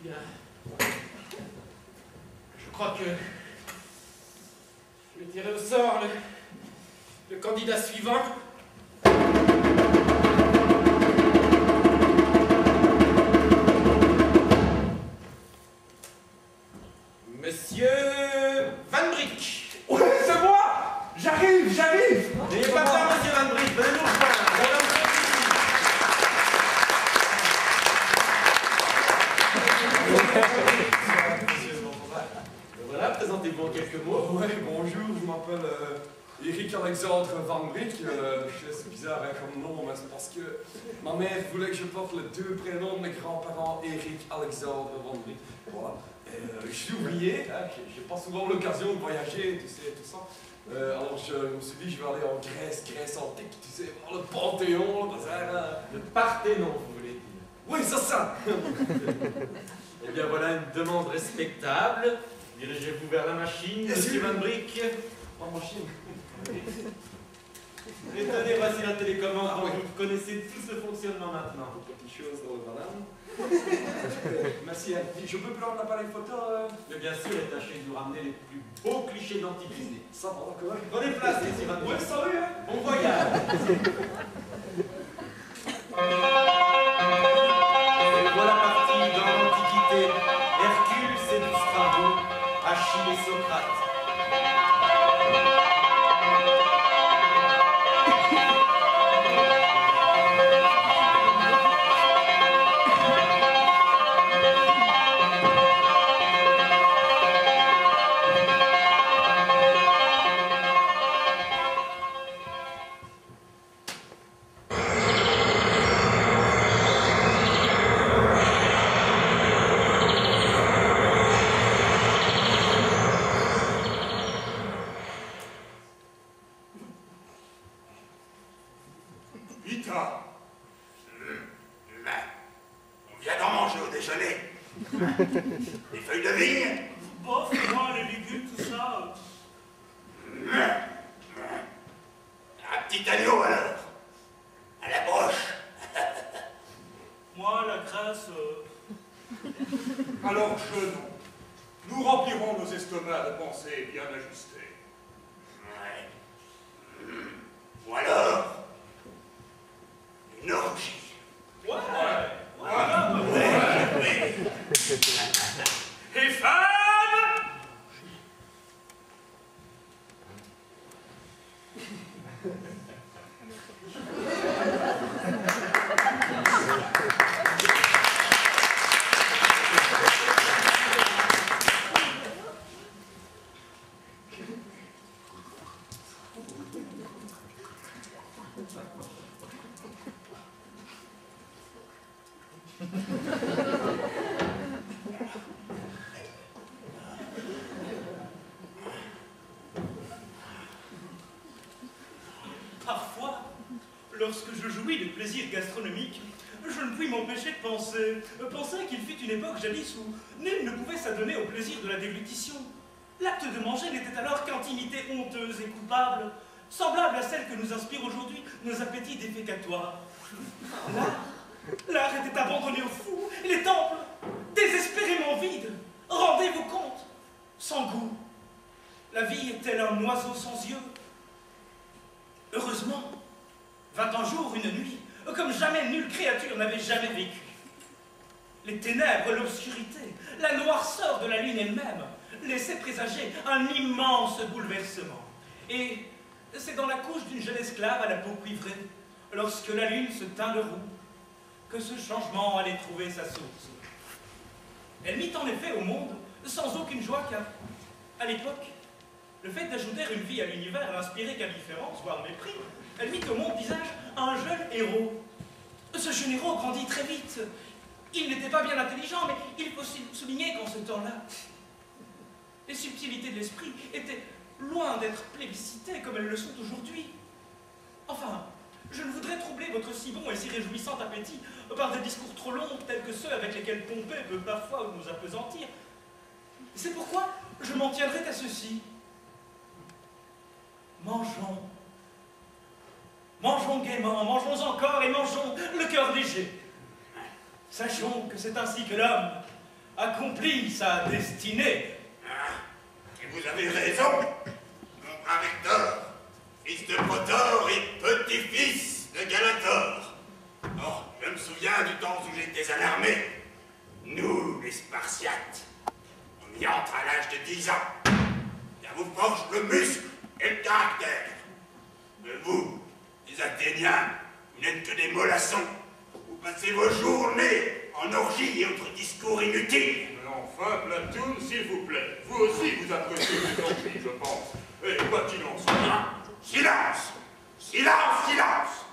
Bien. Je crois que je vais tirer au sort le candidat suivant. Monsieur Van Brick. Ouais, c'est moi. J'arrive. N'ayez pas peur, monsieur Van Brick, venez nous rejoindre. Voilà, présentez-vous en quelques mots. Ouais, bonjour, je m'appelle Eric Alexandre Van Brick. C'est bizarre hein, comme nom, mais c'est parce que ma mère voulait que je porte les deux prénoms de mes grands-parents, Eric Alexandre Van Brick. Voilà. Je suis ouvrier, hein, j'ai pas souvent l'occasion de voyager, tu sais, tout ça. Alors je me suis dit, je vais aller en Grèce antique, tu sais, voir le Panthéon, le bazar. Le Parthénon, vous voulez dire. Oui, c'est ça. Eh bien voilà une demande respectable. Dirigez-vous vers la machine, monsieur Van Brick. En machine. Et tenez, voici la télécommande. Ah, oui. Vous connaissez tout ce fonctionnement maintenant. Petite chose dans le banane. Merci. Je peux prendre l'appareil photo Mais bien sûr, et tâchez de nous ramener les plus beaux clichés d'antiquité. Ça va, d'accord. Prenez place, monsieur Van Brick. Oui, salut. Hein. Bon voyage. Et voilà parti dans l'Antiquité. Hercule, ses 12 travaux, Achille et Socrate. Des feuilles de vigne. Bof, moi, les légumes, tout ça. Un petit agneau alors. À la broche. Moi, la graisse. Alors, jeûnons. Nous remplirons nos estomacs de pensées bien ajustées. Ouais. Ou alors, une orgie. Ouais. Et femmes! Parfois, lorsque je jouis de plaisirs gastronomiques, je ne puis m'empêcher de penser qu'il fut une époque jadis où nul ne pouvait s'adonner au plaisir de la déglutition. L'acte de manger n'était alors qu'intimité honteuse et coupable, semblable à celle que nous inspirent aujourd'hui nos appétits défécatoires. L'art était abandonné aux fous, les temples, désespérément vides. Rendez-vous compte, sans goût. La vie est telle un oiseau sans yeux. Heureusement, vint un jour une nuit, comme jamais nulle créature n'avait jamais vécu. Les ténèbres, l'obscurité, la noirceur de la lune elle-même laissaient présager un immense bouleversement. Et c'est dans la couche d'une jeune esclave à la peau cuivrée, lorsque la lune se tint de roux, que ce changement allait trouver sa source. Elle mit en effet au monde sans aucune joie, car, à l'époque, le fait d'ajouter une vie à l'univers n'inspirait qu'indifférence, voire mépris. Elle mit au monde, disais-je, un jeune héros. Ce jeune héros grandit très vite. Il n'était pas bien intelligent, mais il faut souligner qu'en ce temps-là, les subtilités de l'esprit étaient loin d'être plébiscitées comme elles le sont aujourd'hui. Enfin, je ne voudrais troubler votre si bon et si réjouissant appétit par des discours trop longs tels que ceux avec lesquels Pompée peut parfois nous appesantir. C'est pourquoi je m'en tiendrai à ceci. Mangeons. Mangeons gaiement, mangeons encore et mangeons le cœur léger. Sachons que c'est ainsi que l'homme accomplit sa destinée. Ah, et vous avez raison, mon brave Hector, fils de Protor et petit-fils de Galator. Oh, je me souviens du temps où j'étais à l'armée. Nous, les Spartiates, on y entre à l'âge de 10 ans. Ça vous forge le muscle et le caractère. Mais vous, les Athéniens, vous n'êtes que des mollassons. Vous passez vos journées en orgie et autres discours inutiles. Mais enfin, Platoon, s'il vous plaît, vous aussi vous appréciez les orgies, je pense. Et quoi qu'il en soit... Silence! Silence, silence!